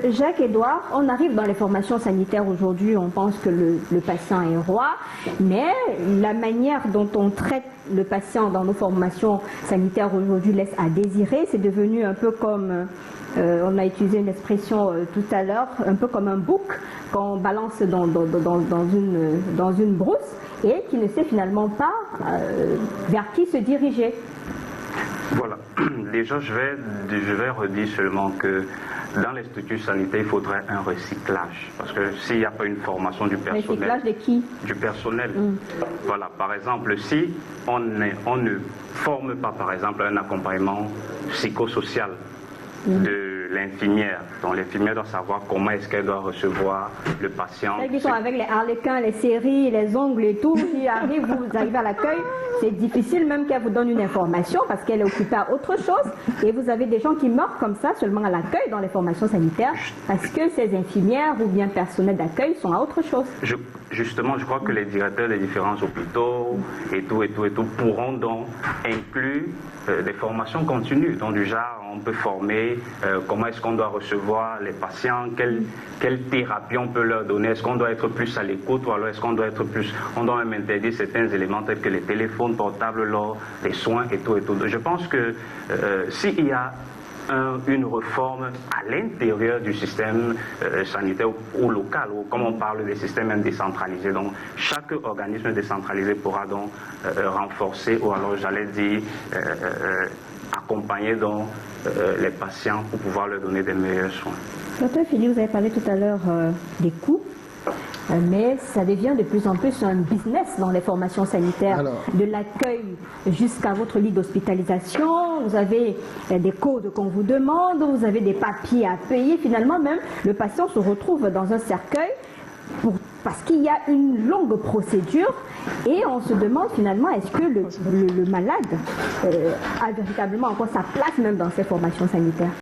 Jacques-Édouard, on arrive dans les formations sanitaires aujourd'hui, on pense que le patient est roi, mais la manière dont on traite le patient dans nos formations sanitaires aujourd'hui laisse à désirer. C'est devenu un peu comme, on a utilisé une expression tout à l'heure, un peu comme un bouc qu'on balance dans une brousse et qui ne sait finalement pas vers qui se diriger. Voilà. Déjà, je vais redire seulement que dans les structures sanitaires, il faudrait un recyclage. Parce que s'il n'y a pas une formation du personnel... Recyclage de qui? Du personnel. Voilà. Par exemple, si on ne forme pas, par exemple, un accompagnement psychosocial de l'infirmière. Donc l'infirmière doit savoir comment est-ce qu'elle doit recevoir le patient. Celles qui sont avec les harlequins, les séries, les ongles et tout, qui arrivent, vous arrivez à l'accueil, c'est difficile même qu'elle vous donne une information parce qu'elle est occupée à autre chose. Et vous avez des gens qui meurent comme ça seulement à l'accueil dans les formations sanitaires parce que ces infirmières ou bien personnels d'accueil sont à autre chose. Justement, je crois que les directeurs des différents hôpitaux et tout pourront donc inclure des formations continues. Donc du genre, on peut former comment est-ce qu'on doit recevoir les patients, quelle thérapie on peut leur donner, est-ce qu'on doit être plus à l'écoute ou alors est-ce qu'on doit être plus, on doit même interdire certains éléments tels que les téléphones portables lors des soins et tout. Je pense que s'il y a une réforme à l'intérieur du système sanitaire ou local, ou comme on parle des systèmes décentralisés. Donc, chaque organisme décentralisé pourra donc renforcer, ou alors j'allais dire accompagner donc les patients pour pouvoir leur donner des meilleurs soins. Docteur Philippe, vous avez parlé tout à l'heure des coûts. Mais ça devient de plus en plus un business dans les formations sanitaires, de l'accueil jusqu'à votre lit d'hospitalisation. Vous avez des codes qu'on vous demande, vous avez des papiers à payer. Finalement, même le patient se retrouve dans un cercueil parce qu'il y a une longue procédure et on se demande finalement est-ce que le malade a véritablement encore sa place même dans ces formations sanitaires.